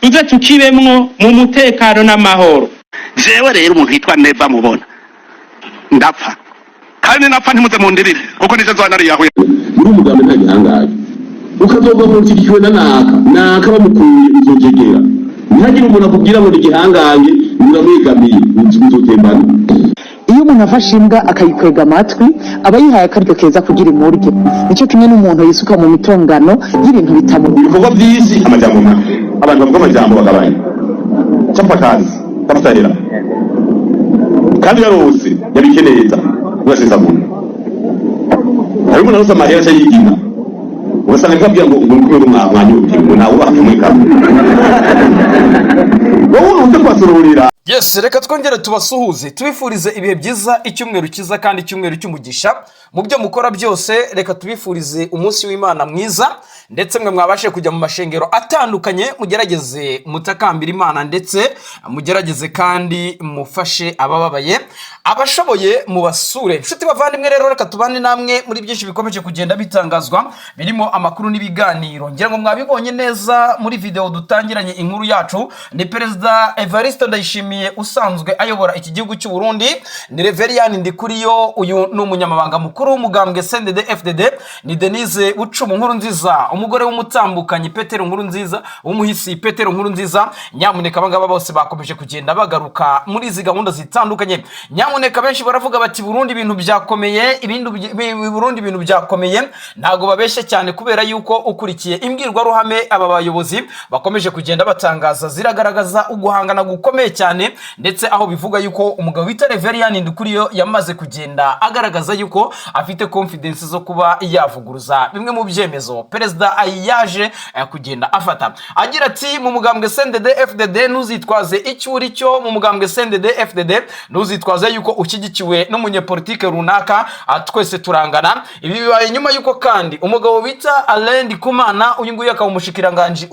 tuze tukibemwo mu mutekano n'amahoro. Jewe rero umuntu yitwa Neva mubona ndapfa kandi napfa ntimuze mundirire kuko nije zwanari yahuye muri umugambi nta gihangaye ukazova mu kigiwe naka bamukuye uzojegera ntihagire umuntu akubwira ngo igihangaye uramwegamiye uzotembana. Iyo umuntu afashe imbwa akayikwega amatwi aba yihaye akaryo keza kugira imurye. Nicyo kimwe n'umuntu yisuka mu mitongano y'ibintu bitamurwa. Ibikorwa by'isi amajambo make abantu bavuga amajambo bagabanya cyapfa kazi bafutahira kandi yarose yabikeneza urasesa muntu ariko narose amahera cyayigina ugasanga nkabwira ngo ngumwe mwanyuke ngo nawe bahamwe kamwe wowe unze kwasororera. Yes, reka twongere tubasuhuze tubifurize ibihe byiza, icyumweru kiza kandi icyumweru cy'umugisha mu byo mukora byose. Reka tubifurize umunsi w'Imana mwiza, ndetse mwe mwabashe kujya mu mashengero atandukanye mugerageze mutakambira Imana, ndetse mugerageze kandi mufashe abababaye, abashoboye mubasure. Inshuti bavandimwe rero, reka tubane namwe muri byinshi bikomeje kugenda bitangazwa birimo amakuru n'ibiganiro. Ngira ngo mwabibonye neza muri video dutangiranye inkuru yacu. Ni Perezida Evariste Ndayishimiye usanzwe ayobora iki gihugu cy'u Burundi, ni Reverien Ndikuriyo, uyu ni umunyamabanga mukuru w'umugambwe CNDD-FDD, ni Denise Bucumu Nkurunziza, umugore w'umutambukanyi Petero Nkurunziza, umuhisi Petero Nkurunziza. Nyamuneka abangaba bose bakomeje kugenda bagaruka muri izi gahunda zitandukanye. Nyamuneka benshi baravuga bati Burundi ibintu byakomeye, Burundi ibintu byakomeye. Ntago babeshe cyane kubera yuko ukurikiye imbwirwaruhame aba bayobozi bakomeje kugenda batangaza ziragaragaza uguhangana gukomeye cyane, ndetse aho bivuga yuko umugabo wita Reverien Ndikuriyo yamaze kugenda agaragaza yuko afite confidence zo kuba yavuguruza bimwe mu byemezo perezida yaje kugenda afata. Agira ati mu mugambwe CNDD-FDD ntuzitwaze icyo uri cyo, mu mugambwe CNDD-FDD ntuzitwaze yuko ushyigikiwe n'umunyepolitike runaka, twese turangana. Ibi bibaye nyuma yuko kandi umugabo bita Alain Ndikumana, uyu nguyu akaba umushikiranganje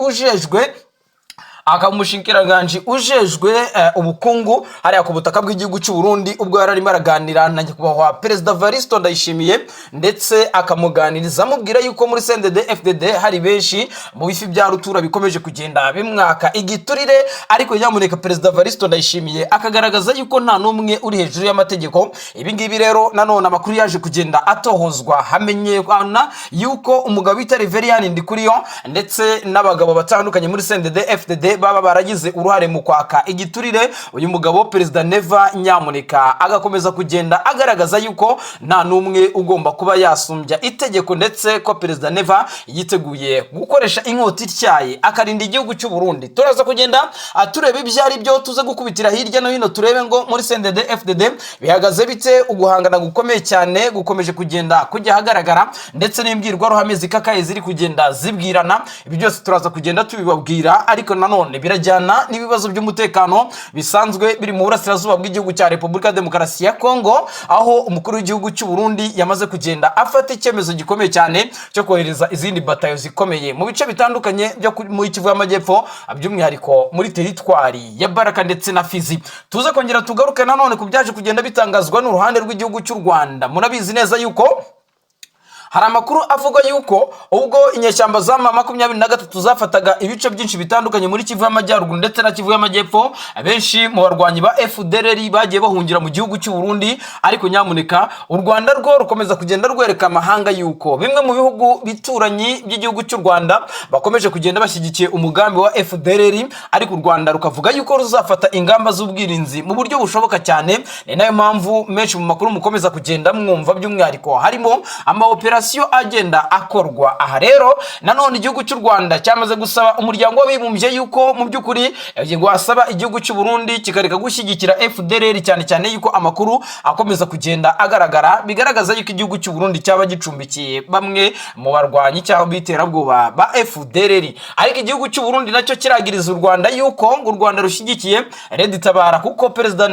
ujejwe ubukungu hariya ku butaka bw'igihugu cy'u Burundi, ubwo yari arimo araganira na nyakubahwa Perezida Evariste Ndayishimiye, ndetse akamuganiriza amubwira yuko muri CNDD-FDD hari benshi mu bifi bya rutura bikomeje kugenda bimwaka igiturire, ariko nyamuneka Perezida Evariste Ndayishimiye akagaragaza yuko nta n'umwe uri hejuru y'amategeko. Ibi ngibi rero nanone amakuru yaje kugenda atohozwa, hamenyekana yuko umugabo wita Reverien Ndikuriyo ndetse n'abagabo batandukanye muri CNDD-FDD baba baragize uruhare mu kwaka igiturire uyu mugabo Perezida Neva. Nyamuneka agakomeza kugenda agaragaza yuko nta n'umwe ugomba kuba yasumbya itegeko, ndetse ko Perezida Neva yiteguye gukoresha inkota ityaye akarinda igihugu cy'u Burundi. Turaza kugenda tureba ibyo ari byo, tuze gukubitira hirya no hino turebe ngo muri CNDD-FDD bihagaze bite. Uguhangana gukomeye cyane gukomeje kugenda kujya hagaragara, ndetse n'imbwirwaruhame zikakaye ziri kugenda zibwirana. Ibi byose turaza kugenda tubibabwira, ariko nanone birajyana n'ibibazo by'umutekano bisanzwe biri mu burasirazuba bw'igihugu cya Repubulika Demokarasi ya Kongo, aho umukuru w'igihugu cy'u Burundi yamaze kugenda afata icyemezo gikomeye cyane cyo kohereza izindi batayo zikomeye mu bice bitandukanye byo muri Kivu y'Amajyepfo, by'umwihariko muri teritwari ya Baraka ndetse na Fizi. Tuze kongera tugaruke nanone ku byaje kugenda bitangazwa n'uruhande rw'igihugu cy'u Rwanda. Murabizi neza yuko hari amakuru avuga yuko ubwo inyeshyamba za M23 zafataga ibice byinshi bitandukanye muri Kivu y'Amajyaruguru ndetse na Kivu y'Amajyepfo, benshi mu barwanyi ba FDLR bagiye bahungira mu gihugu cy'u Burundi. Ariko nyamuneka u Rwanda rwo rukomeza kugenda rwereka amahanga yuko bimwe mu bihugu bituranyi by'igihugu cy'u Rwanda bakomeje kugenda bashyigikiye umugambi wa FDLR, ariko u Rwanda rukavuga yuko ruzafata ingamba z'ubwirinzi mu buryo bushoboka cyane. Ni nayo mpamvu menshi mu makuru mukomeza kugenda mwumva, by'umwihariko harimo amaoperasiyo agenda akorwa. Aha rero nanone igihugu cy'u Rwanda cyamaze gusaba umuryango w'abibumbye yuko mu by'ukuri wasaba igihugu cy'u Burundi kikareka gushyigikira FDLR, cyane cyane yuko amakuru akomeza kugenda agaragara bigaragaza yuko igihugu cy'u Burundi cyaba gicumbikiye bamwe mu barwanyi cyangwa biterabwoba ba FDLR. Ariko igihugu cy'u Burundi nacyo kiragiriza u Rwanda yuko ngo u Rwanda rushyigikiye Red Tabara, kuko Perezida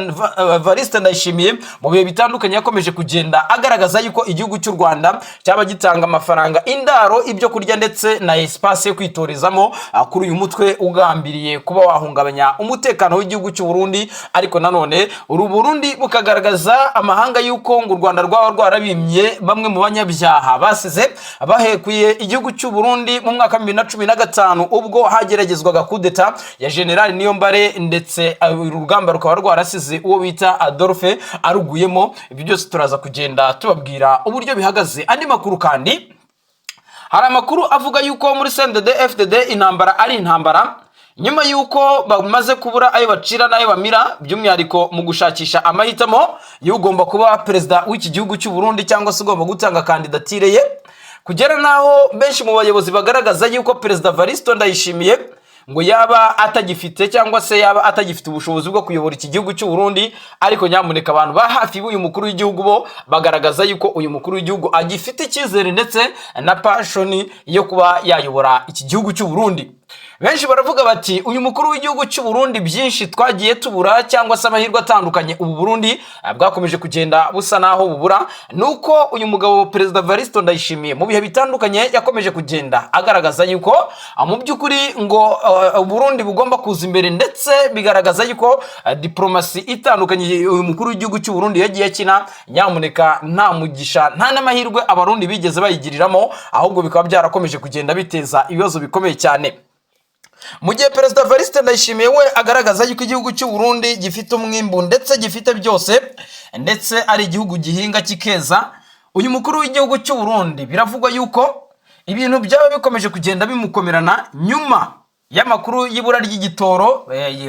Evariste Ndayishimiye mu bihe bitandukanye yakomeje kugenda agaragaza yuko igihugu cy'u Rwanda cyaba cyaba gitanga amafaranga, indaro, ibyo kurya ndetse na espace yo kwitorezamo kuri uyu mutwe ugambiriye kuba wahungabanya umutekano w'igihugu cy'u Burundi. Ariko nanone uru Burundi bukagaragaza amahanga yuko ngo u Rwanda rwaba rwarabimye bamwe mu banyabyaha basize bahekuye igihugu cy'u Burundi mu mwaka 2015 ubwo hageragezwaga kudeta ya General Niyombare, ndetse urugamba rukaba rwarasize uwo bita Adolphe aruguyemo. Ibyo byose turaza kugenda tubabwira uburyo bihagaze. Andi makuru kandi, hari amakuru avuga yuko muri CNDD FDD intambara ari intambara nyuma yuko bamaze kubura ayo bacira n'ayo bamira, by'umwihariko mu gushakisha amahitamo y'ugomba kuba perezida w'iki gihugu cy'u Burundi cyangwa se ugomba gutanga kandidatire ye, kugera naho benshi mu bayobozi bagaragaza yuko Perezida Evaristo Ndayishimiye ngo yaba atagifite cyangwa se yaba atagifite ubushobozi bwo kuyobora iki gihugu cy'u Burundi. Ariko nyamuneka abantu ba hafi b'uyu mukuru w'igihugu bo bagaragaza yuko uyu mukuru w'igihugu agifite icyizere ndetse na passion yo kuba yayobora iki gihugu cy'u Burundi. Benshi baravuga bati uyu mukuru w'igihugu cy'u Burundi byinshi twagiye tubura cyangwa se amahirwe atandukanye ubu Burundi bwakomeje kugenda busa naho bubura, nuko uyu mugabo Perezida Evaristo Ndayishimiye mu bihe bitandukanye yakomeje kugenda agaragaza yuko mu by'ukuri ngo Burundi bugomba kuza imbere, ndetse bigaragaza yuko diplomasi itandukanye uyu mukuru w'igihugu cy'u Burundi yagiye akina, nyamuneka nta mugisha nta n'amahirwe abarundi bigeze bayigiriramo, ahubwo bikaba byarakomeje kugenda biteza ibibazo bikomeye cyane. Mu gihe Perezida Evaristo Ndayishimiye we agaragaza yuko igihugu cy'u Burundi gifite umwimbu ndetse gifite byose, ndetse ari igihugu gihinga kikeza, uyu mukuru w'igihugu cy'u Burundi biravugwa yuko ibintu byaba bikomeje kugenda bimukomerana nyuma y'amakuru y'ibura ry'igitoro,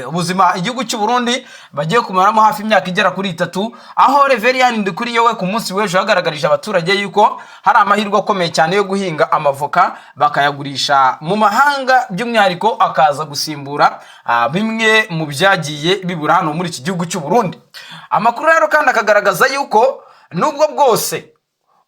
ubuzima igihugu cy'u Burundi bagiye kumaramo hafi imyaka igera kuri 3, aho Reverien Ndikuriyo we ku munsi w'ejo yagaragarije abaturage yuko hari amahirwe akomeye cyane yo guhinga amavoka bakayagurisha mu mahanga, by'umwihariko akaza gusimbura bimwe mu byagiye bibura hano muri iki gihugu cy'u Burundi. Amakuru rero kandi akagaragaza yuko nubwo bwose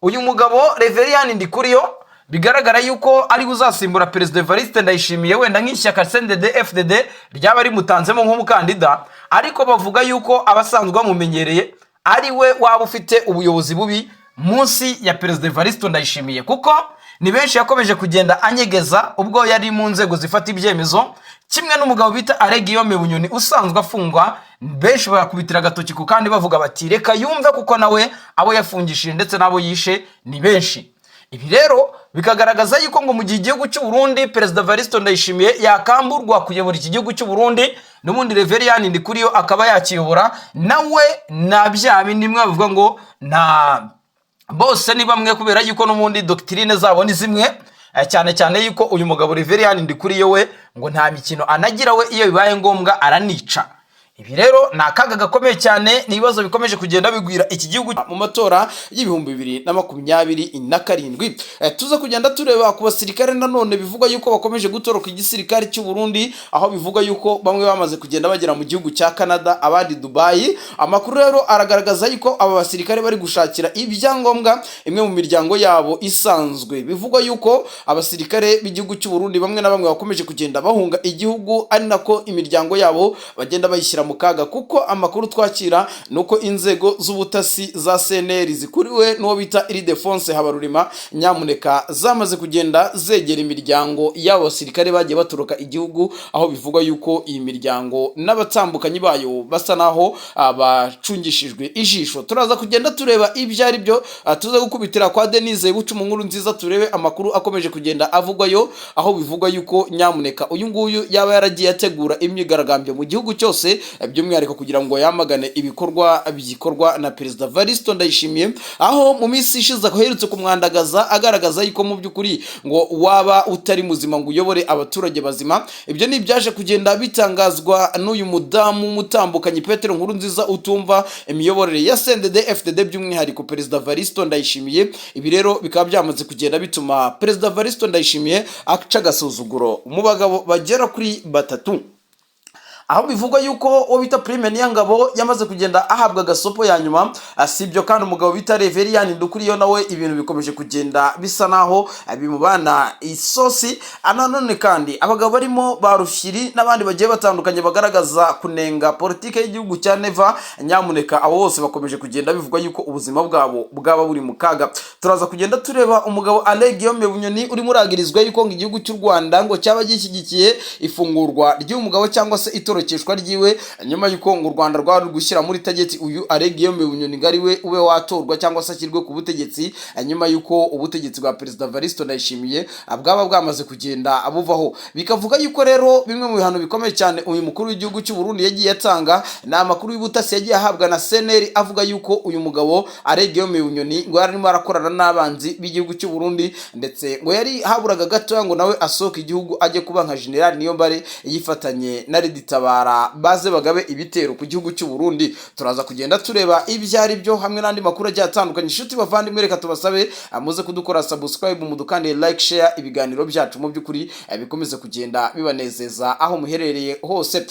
uyu mugabo Reverien Ndikuriyo bigaragara yuko ari uzasimbura Perezida Evaristo Ndayishimiye wenda nk'ishyaka CNDD FDD ryaba rimutanzemo nk'umukandida, ariko bavuga yuko abasanzwe bamumenyereye ari we waba ufite ubuyobozi bubi munsi ya Perezida Evaristo Ndayishimiye, kuko ni benshi yakomeje kugenda anyegeza ubwo yari mu nzego zifata ibyemezo, kimwe n'umugabo bita Alegiyome Bunyoni usanzwe afungwa. Benshi bakubitira agatoki ku kandi bavuga bati reka yumve kuko nawe abo yafungishije ndetse n'abo yishe ni benshi. Ibi rero bikagaragaza yuko ngo mu gihe igihugu cy'u Burundi Perezida Evaristo Ndayishimiye yakamburwa kuyobora iki gihugu cy'u Burundi, n'ubundi Reverien Ndikuriyo akaba yakiyobora, nawe na bya bindi mwe bavuga ngo na bose ni bamwe, kubera yuko n'ubundi doctrine zabo ni zimwe, cyane cyane yuko uyu mugabo Reverien Ndikuriyo we ngo nta mikino anagira, we iyo bibaye ngombwa aranica. Ibi rero ni akaga gakomeye cyane, ni ibibazo bikomeje kugenda bigwira iki gihugu mu matora y'ibihumbi 2027. Tuza kugenda tureba ku basirikare nanone bivuga yuko bakomeje gutoroka igisirikare cy'u Burundi, aho bivuga yuko bamwe bamaze kugenda bagera mu gihugu cya Canada, abandi Dubai. Amakuru rero aragaragaza yuko aba basirikare bari gushakira ibyangombwa imwe mu miryango yabo isanzwe. Bivuga yuko abasirikare b'igihugu cy'u Burundi bamwe na bamwe bakomeje kugenda bahunga igihugu, ari nako imiryango yabo bagenda bayishyira mu kaga, kuko amakuru twakira nuko inzego z'ubutasi za CNR zikuriwe n'uwo bita Ildefonse Habarurima nyamuneka zamaze kugenda zegera imiryango y'abo basirikare bagiye baturuka igihugu, aho bivuga yuko iyi miryango n'abatambukanyi bayo basa naho abacungishijwe ijisho. Turaza kugenda tureba ibyo ari byo, tuza gukubitira kwa Denise Bucu mu nkuru nziza turebe amakuru akomeje kugenda avugwayo, aho bivuga yuko nyamuneka uyu nguyu yaba yaragiye ategura imyigaragambyo mu gihugu cyose, by'umwihariko kugira ngo yamagane ibikorwa bikorwa na Perezida Evaristo Ndayishimiye, aho mu minsi ishize aherutse kumwandagaza agaragaza yuko mu by'ukuri ngo waba utari muzima ngo uyobore abaturage bazima. Ibyo ni byaje kugenda bitangazwa n'uyu mudamu mutambukanyi Petero Nkurunziza utumva imiyoborere ya CNDD FDD, by'umwihariko Perezida Evaristo Ndayishimiye. Ibi rero bikaba byamaze kugenda bituma Perezida Evaristo Ndayishimiye aca agasuzuguro mu bagabo bagera kuri 3. aho bivugwa yuko uwo bita Prime Niyongabo yamaze kugenda ahabwa agasopo ya nyuma. Si ibyo kandi umugabo bita Reverien Ndukuriyo nawe ibintu bikomeje kugenda bisa naho bimubana isosi. Nanone kandi abagabo barimo Barufyiri n'abandi bagiye batandukanye bagaragaza kunenga politike y'igihugu cya Neva, nyamuneka abo bose bakomeje kugenda bivugwa yuko ubuzima bwabo bwaba buri mu kaga. Turaza kugenda tureba umugabo Alain Guillaume Bunyoni uri muragirizwa yuko ngo igihugu cy'u Rwanda ngo cyaba gishyigikiye ifungurwa ry'umugabo cyangwa se itorokeshwa ryiwe, nyuma yuko ngo u Rwanda rwari gushyira muri tageti uyu Alain Guillaume Bunyoni ngari we ube watorwa cyangwa se ashyirwe ku butegetsi, nyuma yuko ubutegetsi bwa Perezida Evaristo Ndayishimiye bwaba bwamaze kugenda abuvaho. Bikavuga yuko rero bimwe mu bihano bikomeye cyane uyu mukuru w'igihugu cy'u Burundi yagiye atanga na amakuru y'ubutasi yagiye ahabwa na CNL avuga yuko uyu mugabo Alain Guillaume Bunyoni ngo yarimo arakorana n'abanzi b'igihugu cy'u Burundi, ndetse ngo yari haburaga gato ngo nawe asohoka igihugu ajye kuba nka General Niyombare yifatanye na Reditabara baze bagabe ibitero ku gihugu cy'u Burundi. Turaza kugenda tureba ibyari byo hamwe n'andi makuru agiye atandukanye. Inshuti bavandimwe, reka tubasabe muze kudukora subscribe mu dukande like share ibiganiro byacu mu by'ukuri bikomeze kugenda bibanezeza aho muherereye hose.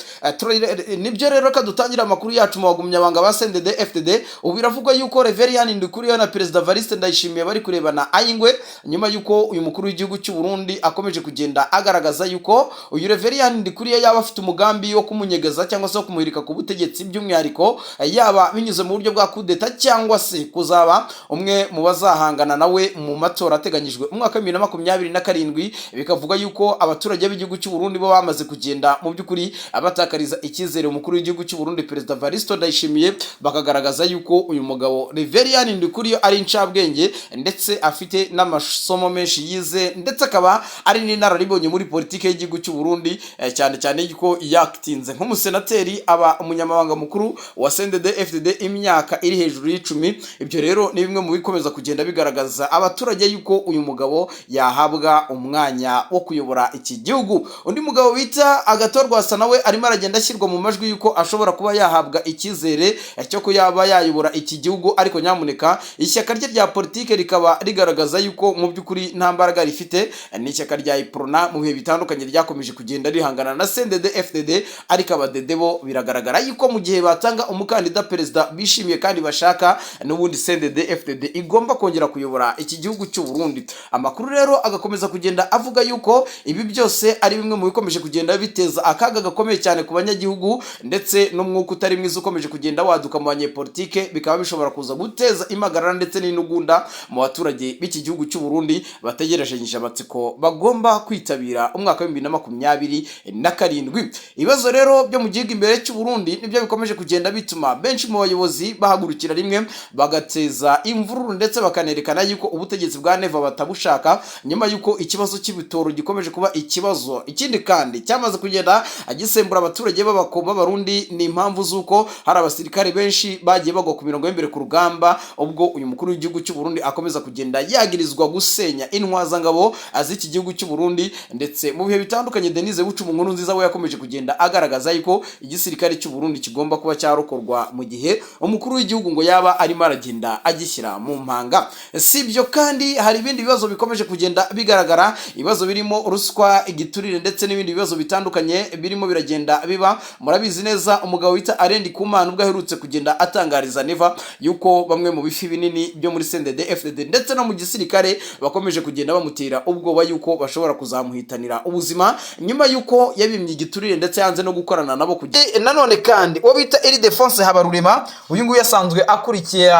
Nibyo rero ka dutangira amakuru yacu mu bagumyabanga ba CNDD FDD. Ubu biravugwa yuko Reverien Ndukuriyo na Perezida Evariste Ndayishimiye bari kurebana ayingwe, nyuma yuko uyu mukuru w'igihugu cy'u Burundi akomeje kugenda agaragaza yuko uyu Reverien Ndukuriyo yaba afite umugambi wo kumunyegeza cyangwa se kumuhirika ku butegetsi, by'umwihariko yaba binyuze mu buryo bwa kudeta cyangwa se kuzaba umwe mu bazahangana nawe mu matora ateganyijwe umwaka wa 2027. Bikavuga yuko abaturage b'igihugu cy'u Burundi bo bamaze kugenda mu by'ukuri abatakariza icyizere umukuru w'igihugu cy'u Burundi Perezida Evaristo Ndayishimiye, bakagaragaza yuko uyu mugabo Reverien Ndukuriyo ari incabwenge ndetse afite n'amasomo menshi yize, ndetse akaba ari n'inararibonye muri politike y'igihugu cy'u Burundi, cyane cyane yuko yakitinze nk'umusenateri aba umunyamabanga mukuru wa CNDD FDD imyaka iri hejuru y'10. Ibyo rero ni bimwe mu bikomeza kugenda bigaragaza abaturage yuko uyu mugabo yahabwa umwanya wo kuyobora iki gihugu. Undi mugabo bita Agathon Rwasa nawe arimo aragenda ashyirwa mu majwi yuko ashobora kuba yahabwa icyizere cyo ko yaba yayobora iki gihugu, ariko nyamuneka ishyaka rye rya politike rikaba rigaragaza yuko mu by'ukuri nta mbaraga rifite. Ni ishyaka rya Iprona mu bihe bitandukanye ryakomeje kugenda rihangana na CNDD FDD, ariko abadede bo biragaragara yuko mu gihe batanga umukandida perezida bishimiye kandi bashaka, n'ubundi CNDD FDD igomba kongera kuyobora iki gihugu cy'u Burundi. Amakuru rero agakomeza kugenda avuga yuko ibi byose ari bimwe mu bikomeje kugenda biteza akaga gakomeye cyane ku banyagihugu, ndetse n'umwuka utari mwiza ukomeje kugenda waduka mu banyepolitike, bikaba bishobora kuza guteza impagarara ndetse n'intugunda mu baturage b'iki gihugu cy'u Burundi bategereje amatsiko bagomba kwitabira umwaka wa 2027. Ibibazo rero byo mu gihugu imbere cy'u Burundi nibyo bikomeje kugenda bituma benshi mu bayobozi bahagurukira rimwe bagateza imvururu, ndetse bakanerekana yuko ubutegetsi bwa Neva batabushaka, nyuma yuko ikibazo cy'ibitoro gikomeje kuba ikibazo. Ikindi kandi cyamaze kugenda agisembura abaturage b'abakomba Barundi ni impamvu z'uko hari abasirikare benshi bagiye bagwa ku mirongo y'imbere ku rugamba, ubwo uyu mukuru w'igihugu cy'u Burundi akomeza kugenda yagirizwa gusenya intwazangabo az'iki gihugu cy'u Burundi. Ndetse mu bihe bitandukanye Denise Bucumu Nkuru nziza we yakomeje kugenda agaragaza yuko igisirikare cy'u Burundi kigomba kuba cyarokorwa mu gihe umukuru w'igihugu ngo yaba arimo aragenda agishyira mu mpanga. Si ibyo kandi hari ibindi bibazo bikomeje kugenda bigaragara, ibibazo birimo ruswa, igiturire ndetse n'ibindi bibazo bitandukanye birimo biragenda biba. Murabizi neza umugabo wita Alain Kumana ubwo aherutse kugenda atangariza Neva yuko bamwe mu bifi binini byo muri CNDD FDD ndetse no mu gisirikare bakomeje kugenda bamutera ubwoba yuko bashobora kuzamuhitanira ubuzima, nyuma yuko yabimye igiturire ndetse yanze no gukorana nabo. Nanone kandi uwo bita Ildefonse Habarurema, uyu nguyu yasanzwe akurikiye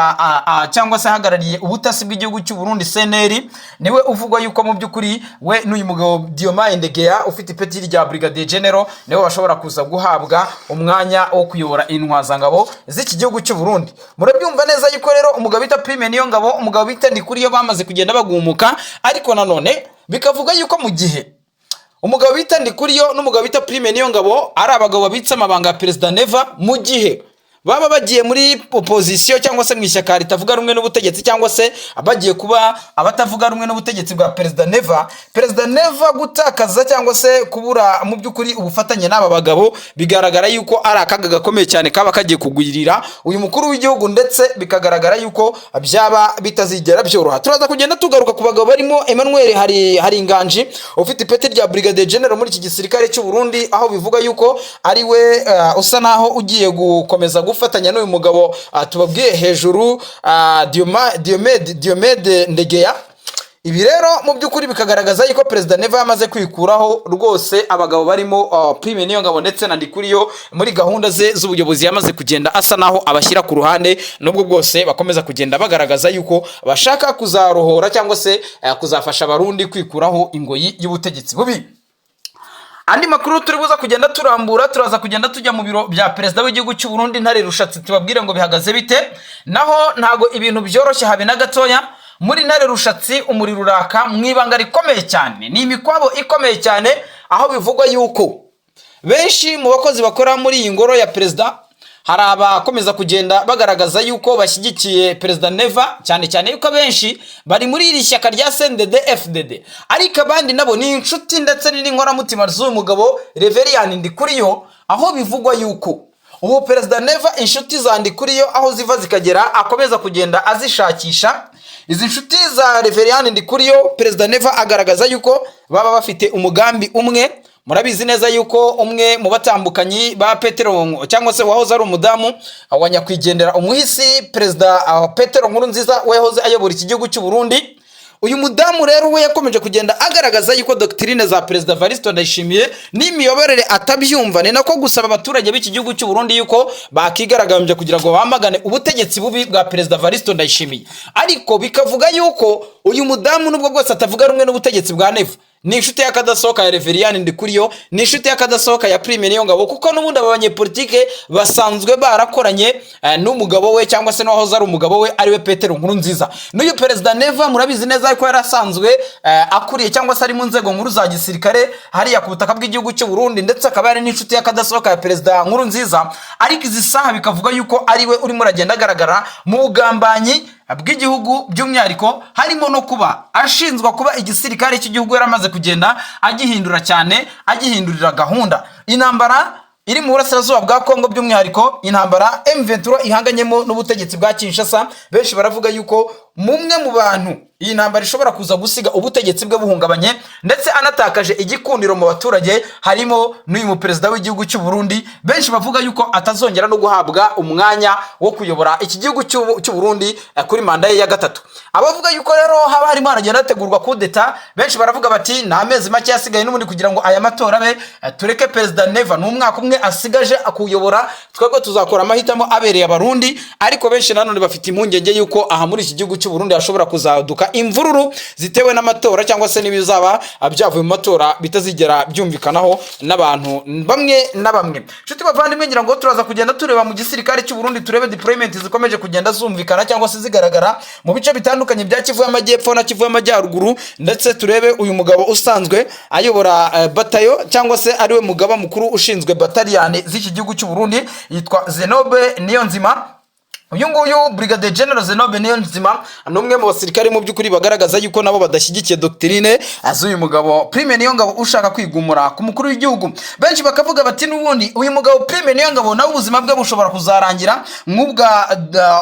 cyangwa se ahagarariye ubutasi bw'igihugu cy'u Burundi CNL, niwe uvugwa yuko mu by'ukuri we n'uyu mugabo Diomaye Ndegea ufite ipeti rya Brigadier General niwe bashobora kuza guhabwa umwanya wo kuyobora intwazangabo z'iki gihugu cy'u Burundi. Murabyumva neza yuko rero umugabo bita Prime Niyongabo, umugabo bita Ndikuriyo bamaze kugenda bagumuka, ariko nanone bikavuga yuko mu gihe umugabo bita Ndikuriyo n'umugabo bita Prime Niyongabo ari abagabo babitse amabanga ya Perezida Neva, mu gihe baba bagiye muri opposition cyangwa se mu ishyaka ritavuga rumwe n'ubutegetsi cyangwa se bagiye kuba abatavuga rumwe n'ubutegetsi bwa Perezida Neva gutakaza cyangwa se kubura mu by'ukuri ubufatanye n'aba bagabo bigaragara yuko ari akaga gakomeye cyane kaba kagiye kugwirira uyu mukuru w'igihugu, ndetse bikagaragara yuko byaba bitazigera byoroha. Turaza kugenda tugaruka ku bagabo barimo Emmanuel Haringanji ufite ipeti rya Brigadier General muri iki gisirikare cy'u Burundi, aho bivuga yuko ari we usa naho ugiye gukomeza gufatanya n'uyu mugabo tubabwiye hejuru Diomede Ndegeya. Ibi rero mu by'ukuri bikagaragaza yuko Perezida Neva yamaze kwikuraho rwose abagabo barimo Prime Niyongabo ndetse na Ndikuriyo muri gahunda ze z'ubuyobozi, yamaze kugenda asa naho abashyira ku ruhande, nubwo bwose bakomeza kugenda bagaragaza yuko bashaka kuzarohora cyangwa se kuzafasha abarundi kwikuraho ingoyi y'ubutegetsi bubi. Andi makuru turi buza kugenda turambura, turaza kugenda tujya mu biro bya Perezida w'igihugu cy'u Burundi Ntare Rushatsi tubabwire ngo bihagaze bite. Naho ntago ibintu byoroshye habe na gatoya muri Ntare Rushatsi, umuriro uraka mu ibanga rikomeye cyane, ni imikwabo ikomeye cyane, aho bivugwa yuko benshi mu bakozi bakora muri iyi ngoro ya Perezida hari abakomeza kugenda bagaragaza yuko bashyigikiye Perezida Neva, cyane cyane yuko benshi bari muri iri shyaka rya CNDD-FDD, ariko abandi nabo ni inshuti ndetse n'inkoramutima z'uyu mugabo Reverien Ndikuriyo, aho bivugwa yuko ubu Perezida Neva inshuti za Ndikuriyo aho ziva zikagera akomeza kugenda azishakisha. Izi nshuti za Reverien Ndikuriyo Perezida Neva agaragaza yuko baba bafite umugambi umwe. Murabizi neza yuko umwe mu batambukanyi ba Petero cyangwa se wahoze ari umudamu wa nyakwigendera umuhisi Perezida Petero Nkurunziza wahoze ayobora iki gihugu cy'u Burundi, uyu mudamu rero we yakomeje kugenda agaragaza yuko doctrine za Perezida Evaristo Ndayishimiye n'imiyoborere atabyumva, ni nako gusaba abaturage b'iki gihugu cy'u Burundi yuko bakigaragambye kugira ngo bamagane ubutegetsi bubi bwa Perezida Evaristo Ndayishimiye. Ariko bikavuga yuko uyu mudamu nubwo bwose atavuga rumwe n'ubutegetsi bwa Neva, ni inshuti y'akadasohoka ya Reverien Ndikuriyo, ni inshuti y'akadasohoka ya Prime Niyongabo, kuko n'ubundi abanyepolitike basanzwe barakoranye n'umugabo we cyangwa se n'ahoze ari umugabo we ariwe Petero Nkurunziza. N'uyu Perezida Neva murabizi neza yuko yarasanzwe akuriye cyangwa se ari mu nzego nkuru za gisirikare hariya ku butaka bw'igihugu cy'u Burundi, ndetse akaba ari n'inshuti y'akadasohoka ya Perezida Nkurunziza. Ariko izi saha bikavuga yuko ariwe urimo uragenda agaragara mu bugambanyi bw'igihugu, by'umwihariko harimo no kuba ashinzwa kuba igisirikare cy'igihugu yaramaze kugenda agihindura cyane, agihindurira gahunda. Intambara iri mu burasirazuba bwa Kongo, by'umwihariko intambara M23 ihanganyemo n'ubutegetsi bwa Kinshasa, benshi baravuga yuko mumwe mu bantu iyi ntambara ishobora kuza gusiga ubutegetsi bwe buhungabanye ndetse anatakaje igikundiro mu baturage harimo n'uyu mu Perezida w'igihugu cy'u Burundi. Benshi bavuga yuko atazongera no guhabwa umwanya wo kuyobora iki gihugu cy'u Burundi kuri manda ye ya gatatu. Abavuga yuko rero haba harimo haragenda hategurwa kudeta, benshi baravuga bati nta mezi make yasigaye n'ubundi kugira ngo aya matora abe, tureke Perezida Neva n'umwaka umwe asigaje akuyobora, twebwe tuzakora amahitamo abereye abarundi. Ariko benshi nanone bafite impungenge yuko aha muri iki gihugu cy'u Burundi hashobora kuzaduka imvururu zitewe n'amatora cyangwa se n'ibizaba byavuye mu matora bitazigera byumvikanaho n'abantu bamwe na bamwe. Nshuti bavandimwe, ngira ngo turaza kugenda tureba mu gisirikare cy'u Burundi, turebe deployment zikomeje kugenda zumvikana cyangwa se zigaragara mu bice bitandukanye bya Kivu y'Amajyepfo na Kivu y'Amajyaruguru, ndetse turebe uyu mugabo usanzwe ayobora batayo cyangwa se ariwe mugaba mukuru ushinzwe bataliyani z'iki gihugu cy'u Burundi, yitwa Zenobe Niyonzima. Uyu nguyu Brigadier General Zenobe Niyonzima ni umwe mu basirikare mu by'ukuri bagaragaza yuko nabo badashyigikiye doctrine az'uyu mugabo Prime Niyongabo ushaka kwigumura ku mukuru w'igihugu. Benshi bakavuga bati n'ubundi uyu mugabo Prime Niyongabo nawe ubuzima bwe bushobora kuzarangira nk'ubwa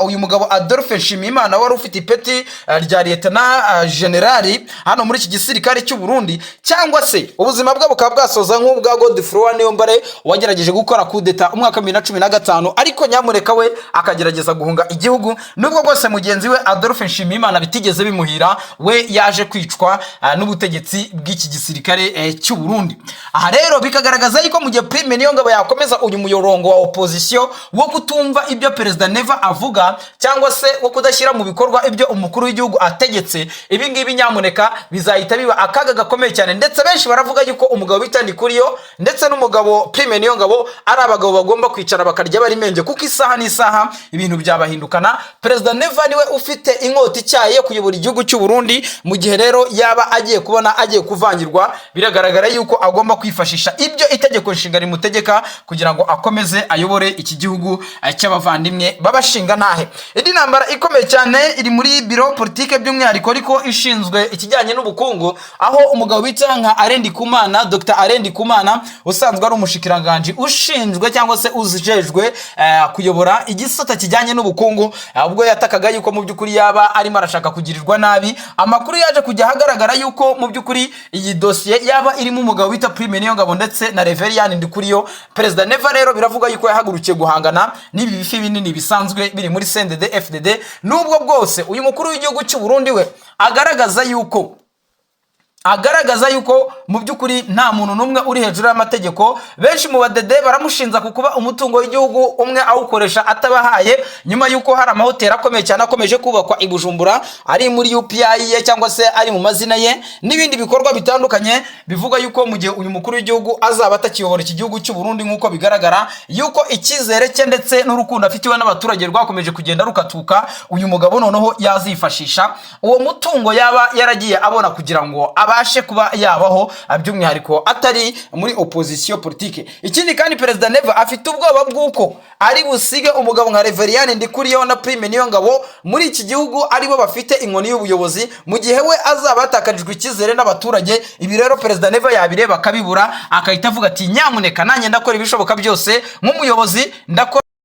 uyu mugabo Adolphe Nshimiyimana wari ufite ipeti rya Lieutenant General hano muri iki gisirikare cy'u Burundi, cyangwa se ubuzima bwe bukaba bwasoza nk'ubwa Godefroid Niyombare wagerageje gukora kudeta umwaka 2015, ariko nyamureka we akagerageza guhunga igihugu, nubwo bwose mugenzi we Adolphe Nshimiyimana bitigeze bimuhira, we yaje kwicwa n'ubutegetsi bw'iki gisirikare cy'u Burundi. Aha rero bikagaragaza yuko mu gihe Prime Niyongabo yakomeza uyu muyorongo wa opposition wo kutumva ibyo Perezida Neva avuga cyangwa se wo kudashyira mu bikorwa ibyo umukuru w'igihugu ategetse, ibi ngibi nyamuneka bizahita biba akaga gakomeye cyane. Ndetse benshi baravuga yuko umugabo bita Ndikuriyo ndetse n'umugabo Prime Niyongabo ari abagabo bagomba kwicara bakarya bari menge, kuko isaha n'isaha ibintu byabahindukana. Perezida Neva niwe ufite inkota icyaye yo kuyobora igihugu cy'u Burundi, mu gihe rero yaba agiye kubona agiye kuvangirwa, biragaragara yuko agomba kwifashisha ibyo itegeko nshinga rimutegeka kugira ngo akomeze ayobore iki gihugu cy'abavandimwe babashinga ntahe. Indi ntambara ikomeye cyane iri muri biro politike by'umwihariko ariko ishinzwe ikijyanye n'ubukungu, aho umugabo bita nka Arendi Kumana, Dr Arendi Kumana, usanzwe ari umushikiranganje ushinzwe cyangwa se uzijejwe kuyobora igisata kijyanye n'ubukungu, ubwo yatakaga yuko mu by'ukuri yaba arimo arashaka kugirirwa nabi. Amakuru yaje kujya hagaragara yuko mu by'ukuri iyi dosiye yaba irimo umugabo bita Prime Niyongabo ndetse na Reverien Ndikuriyo. Perezida Neva rero biravuga yuko yahagurukiye guhangana n'ibi bifi binini bisanzwe biri muri CNDD FDD, nubwo bwose uyu mukuru w'igihugu cy'u Burundi we agaragaza yuko mu by'ukuri nta muntu n'umwe uri hejuru y'amategeko. Benshi mu badede baramushinza kukuba umutungo w'igihugu umwe awukoresha atabahaye, nyuma yuko hari amahoteli akomeye cyane akomeje kubakwa i Bujumbura ari muri UPI ye cyangwa se ari mu mazina ye, n'ibindi bikorwa bitandukanye bivuga yuko mu gihe uyu mukuru w'igihugu azaba atakiyobora iki gihugu cy'u Burundi nk'uko bigaragara yuko icyizere cye ndetse n'urukundo afitiwe n'abaturage rwakomeje kugenda rukatuka, uyu mugabo noneho yazifashisha uwo mutungo yaba yaragiye abona kugira ngo abashe kuba yabaho, by'umwihariko atari muri opposition politique. Ikindi kandi Perezida Neva afite ubwoba bw'uko ari busige umugabo nka Reverien Ndikuriyo na Prime Niyongabo muri iki gihugu aribo bafite inkoni y'ubuyobozi, mu gihe we azaba atakarijwe icyizere n'abaturage. Ibi rero Perezida Neva yabireba akabibura, akahita avuga ati nyamuneka nanjye ndakora ibishoboka byose nk'umuyobozi, ndakora